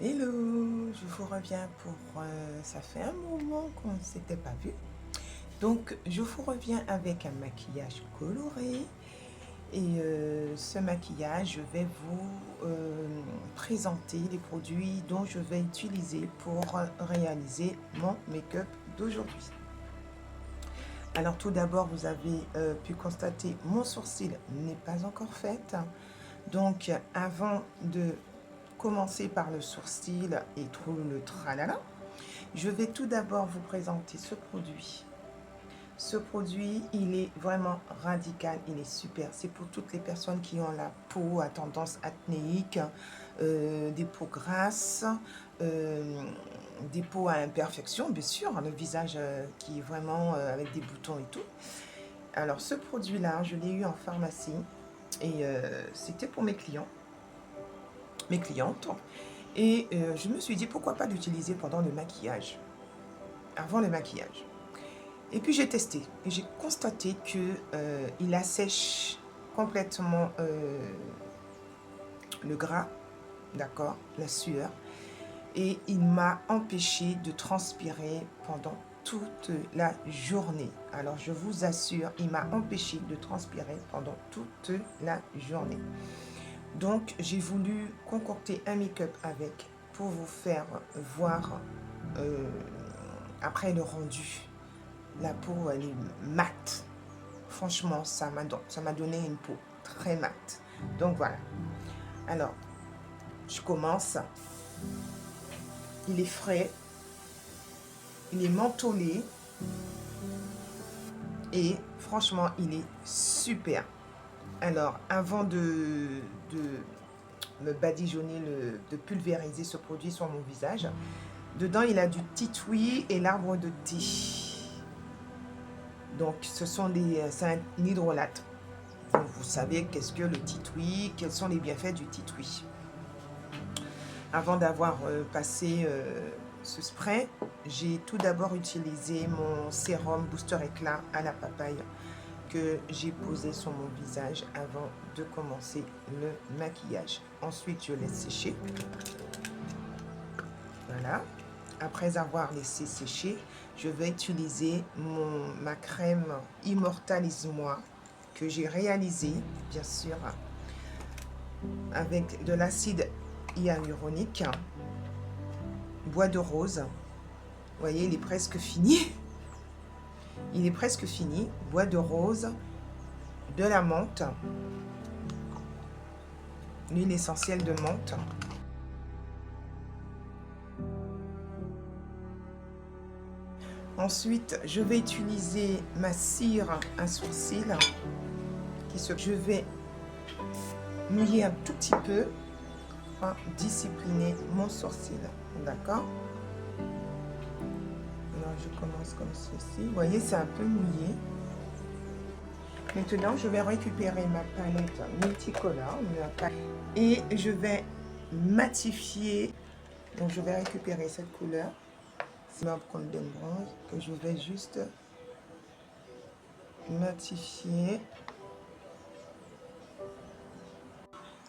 Hello, je vous reviens pour... ça fait un moment qu'on ne s'était pas vu. Donc, je vous reviens avec un maquillage coloré. Et ce maquillage, je vais vous présenter les produits dont je vais utiliser pour réaliser mon make-up d'aujourd'hui. Alors, tout d'abord, vous avez pu constater, mon sourcil n'est pas encore fait. Donc, avant de commencer par le sourcil et tout le tralala, je vais tout d'abord vous présenter ce produit. Ce produit, il est vraiment radical, il est super. C'est pour toutes les personnes qui ont la peau à tendance acnéique, des peaux grasses, des peaux à imperfection, bien sûr, le visage qui est vraiment avec des boutons et tout. Alors ce produit-là, je l'ai eu en pharmacie et c'était pour mes clientes. Et je me suis dit, pourquoi pas l'utiliser pendant le maquillage, avant le maquillage. Et puis j'ai testé et j'ai constaté qu'il assèche complètement le gras, d'accord, la sueur. Et il m'a empêché de transpirer pendant toute la journée. Alors je vous assure, il m'a empêché de transpirer pendant toute la journée. Donc, j'ai voulu concocter un make-up avec pour vous faire voir après le rendu. La peau, elle est mate. Franchement, ça m'a donné une peau très mate. Donc, voilà. Alors, je commence. Il est frais. Il est mentholé. Et franchement, il est super. Alors, avant de me badigeonner, de pulvériser ce produit sur mon visage, dedans, il a du titouille et l'arbre de thé. Donc, c'est un hydrolate. Vous savez qu'est-ce que le titouille, quels sont les bienfaits du titouille. Avant d'avoir passé ce spray, j'ai tout d'abord utilisé mon sérum Booster Éclat à la papaye que j'ai posé sur mon visage avant de commencer le maquillage. Ensuite, je laisse sécher. Voilà. Après avoir laissé sécher, je vais utiliser ma crème Immortalise-moi que j'ai réalisée, bien sûr, avec de l'acide hyaluronique, bois de rose. Vous voyez, il est presque fini. Il est presque fini. Bois de rose, de la menthe, l'huile essentielle de menthe. Ensuite, je vais utiliser ma cire à sourcil. Je vais mouiller un tout petit peu pour discipliner mon sourcil. D'accord? Alors, je commence comme ceci. Vous voyez, c'est un peu mouillé. Maintenant, je vais récupérer ma palette multicolore et je vais matifier. Donc, je vais récupérer cette couleur. C'est ma Golden Bronze que je vais juste matifier.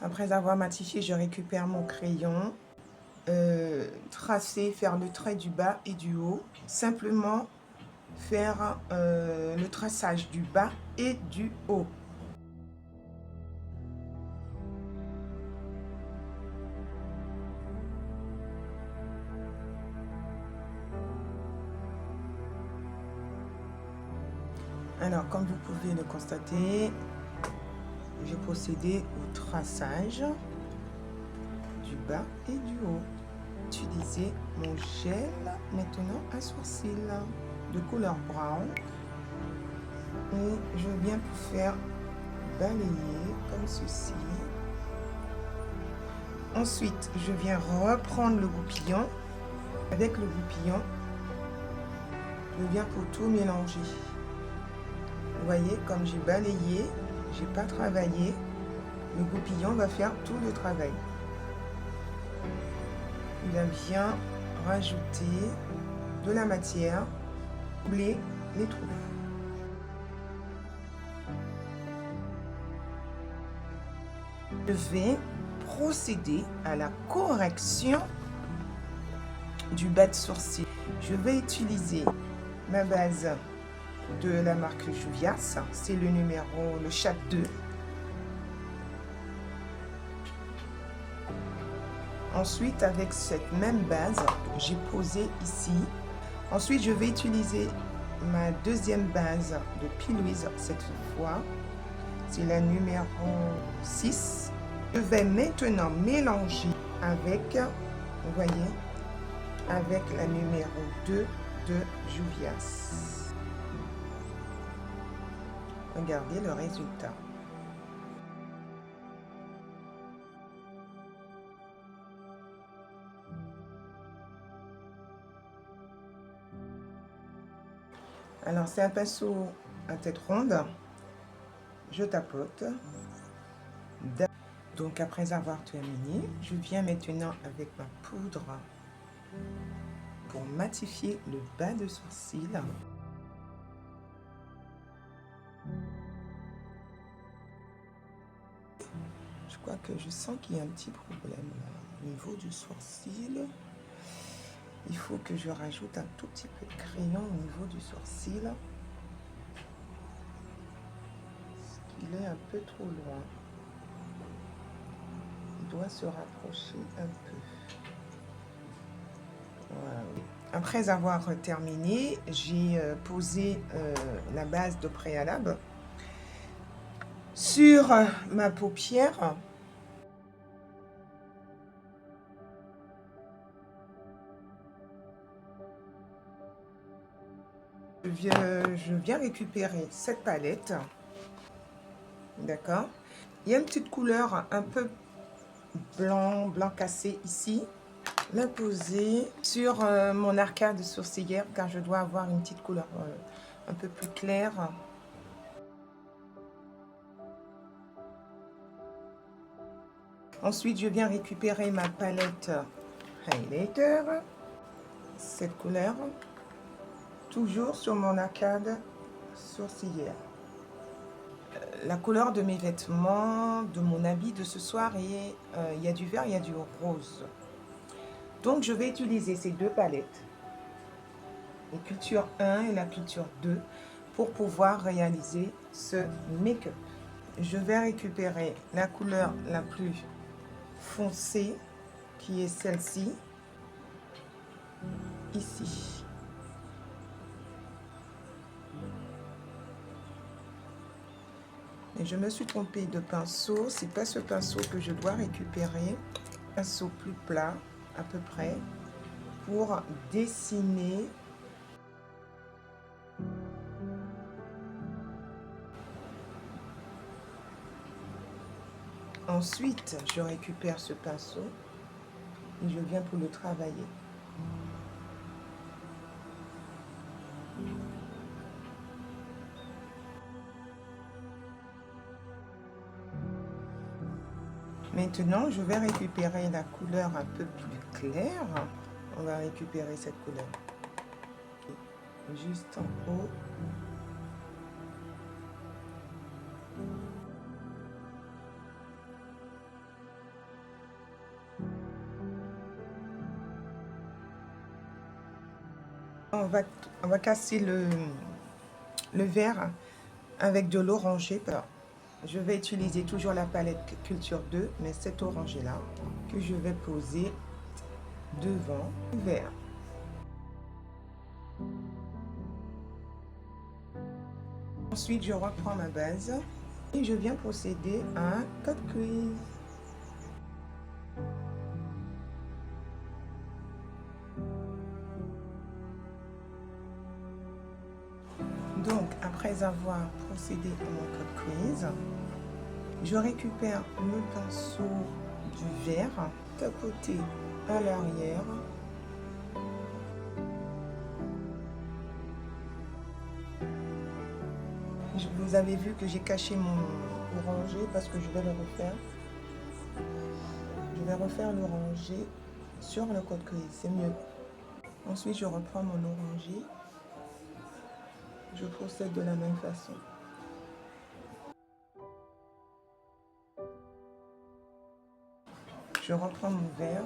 Après avoir matifié, je récupère mon crayon, tracer, faire le trait du bas et du haut. Simplement faire le traçage du bas et du haut. Alors, comme vous pouvez le constater, j'ai procédé au traçage du bas et du haut. Utiliser mon gel maintenant à sourcil de couleur brown et je viens pour faire balayer comme ceci. Ensuite, je viens reprendre le goupillon. Avec le goupillon, je viens pour tout mélanger. Vous voyez, comme j'ai balayé, j'ai pas travaillé, le goupillon va faire tout le travail. Il va bien rajouter de la matière, combler les trous. Je vais procéder à la correction du bas de sourcil. Je vais utiliser ma base de la marque Juvias, c'est le chat 2. Ensuite, avec cette même base, j'ai posé ici. Ensuite, je vais utiliser ma deuxième base de P. Louise cette fois. C'est la numéro 6. Je vais maintenant mélanger avec, vous voyez, avec la numéro 2 de Juvias. Regardez le résultat. Alors, c'est un pinceau à tête ronde. Je tapote. Donc, après avoir terminé, je viens maintenant avec ma poudre pour matifier le bas de sourcil. Je crois que je sens qu'il y a un petit problème là, au niveau du sourcil. Il faut que je rajoute un tout petit peu de crayon au niveau du sourcil. Il est un peu trop loin. Il doit se rapprocher un peu. Voilà. Après avoir terminé, j'ai posé la base de préalable sur ma paupière. Je viens récupérer cette palette. D'accord. Il y a une petite couleur un peu blanc cassé ici. La poser sur mon arcade sourcilière car je dois avoir une petite couleur un peu plus claire. Ensuite, je viens récupérer ma palette highlighter, cette couleur, toujours sur mon arcade sourcilière. La couleur de mes vêtements, de mon habit de ce soir, et il y a du vert, il y a du rose. Donc, je vais utiliser ces deux palettes, la culture 1 et la culture 2, pour pouvoir réaliser ce make-up. Je vais récupérer la couleur la plus foncée, qui est celle-ci, ici. Et je me suis trompée de pinceau, c'est pas ce pinceau que je dois récupérer. Pinceau plus plat, à peu près, pour dessiner. Ensuite, je récupère ce pinceau et je viens pour le travailler. Maintenant, je vais récupérer la couleur un peu plus claire. On va récupérer cette couleur. Juste en haut. On va casser le vert avec de l'orangé. Je vais utiliser toujours la palette Culture 2, mais cet orangé-là que je vais poser devant le vert. Ensuite, je reprends ma base et je viens procéder à un cut crease. Donc, après avoir procédé à mon cut crease, je récupère le pinceau du vert, tapoté à l'arrière. Vous avez vu que j'ai caché mon orangé parce que je vais le refaire. Je vais refaire l'orangé sur le cut crease, c'est mieux. Ensuite, je reprends mon orangé. Je procède de la même façon. Je reprends mon vert.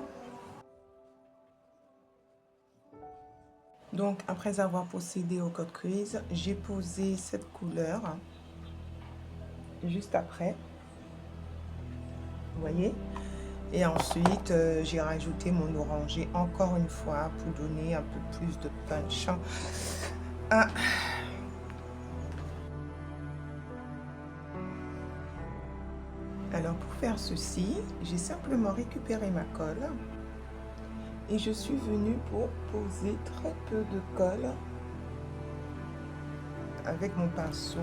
Donc, après avoir procédé au cut crease, j'ai posé cette couleur juste après. Vous voyez? Et ensuite, j'ai rajouté mon orangé encore une fois pour donner un peu plus de punch. Ah. Alors, pour faire ceci, j'ai simplement récupéré ma colle et je suis venue pour poser très peu de colle avec mon pinceau.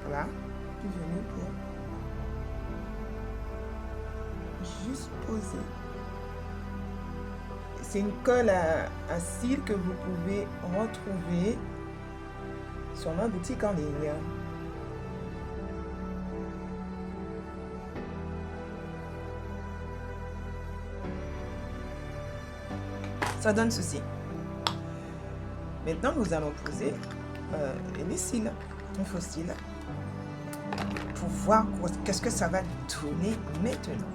Voilà, je suis venue pour juste poser. C'est une colle à cils que vous pouvez retrouver sur ma boutique en ligne. Ça donne ceci. Maintenant, nous allons poser les cils, les faux cils, pour voir qu'est-ce que ça va donner maintenant.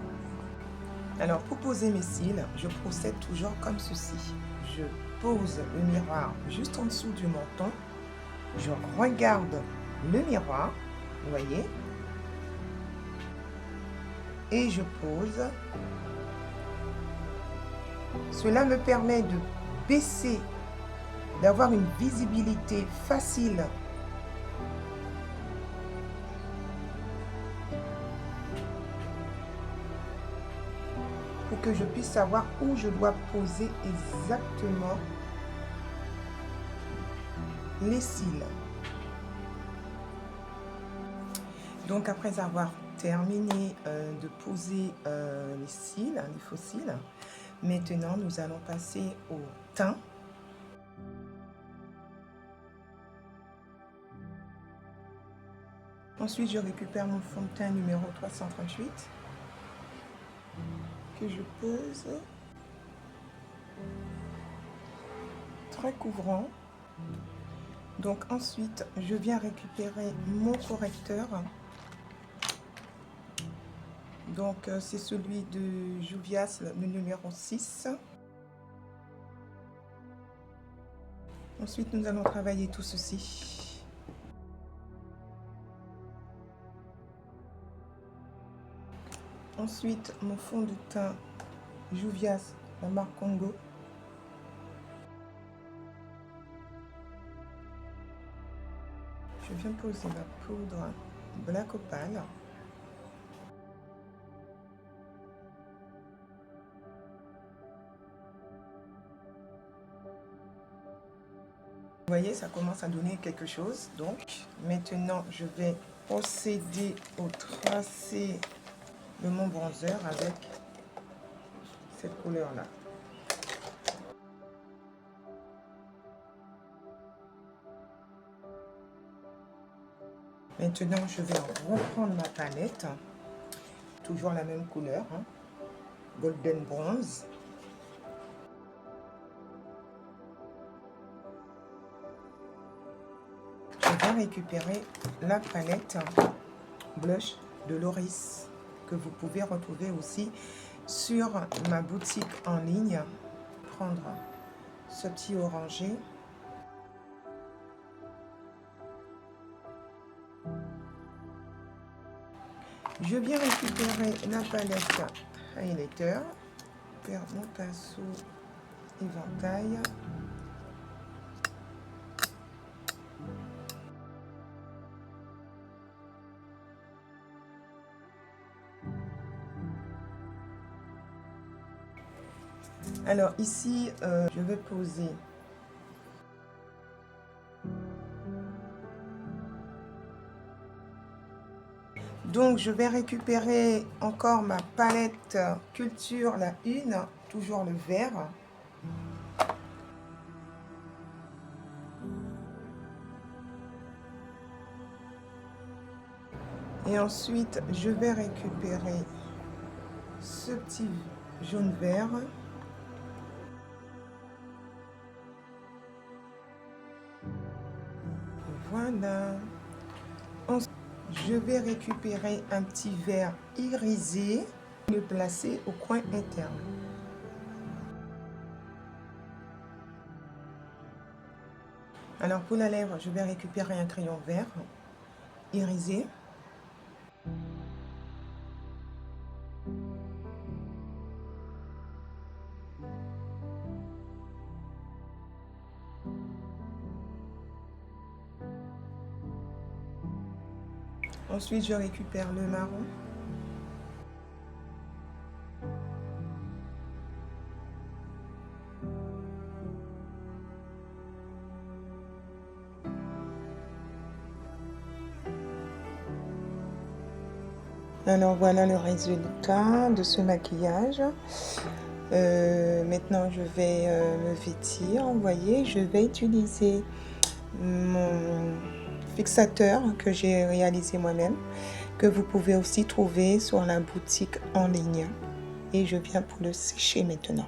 Alors, pour poser mes cils, je procède toujours comme ceci. Je pose le miroir juste en dessous du menton. Je regarde le miroir, vous voyez, et je pose. Cela me permet de baisser, d'avoir une visibilité facile pour que je puisse savoir où je dois poser exactement les cils. Donc après avoir terminé de poser les cils, les faux cils, maintenant nous allons passer au teint. Ensuite, je récupère mon fond de teint numéro 338 que je pose très couvrant. Donc ensuite, je viens récupérer mon correcteur. Donc c'est celui de Juvias, le numéro 6. Ensuite, nous allons travailler tout ceci. Ensuite, mon fond de teint Juvias, la marque Congo. Je viens poser ma poudre Black Opal. Vous voyez, ça commence à donner quelque chose. Donc, maintenant, je vais procéder au tracé de mon bronzer avec cette couleur-là. Maintenant, je vais reprendre ma palette, toujours la même couleur, hein, Golden Bronze. Je vais récupérer la palette Blush de Loris, que vous pouvez retrouver aussi sur ma boutique en ligne. Prendre ce petit orangé. Je viens récupérer la palette highlighter, faire mon pinceau éventail. Alors ici, je vais poser donc je vais récupérer encore ma palette Culture, la 1, toujours le vert. Et ensuite, je vais récupérer ce petit jaune vert. Voilà. Ensuite, je vais récupérer un petit vert irisé et le placer au coin interne. Alors pour la lèvre, je vais récupérer un crayon vert irisé. Ensuite, je récupère le marron. Alors voilà le résultat de ce maquillage. Maintenant je vais me vêtir. Vous voyez, je vais utiliser mon fixateur que j'ai réalisé moi-même, que vous pouvez aussi trouver sur la boutique en ligne. Et je viens pour le sécher maintenant.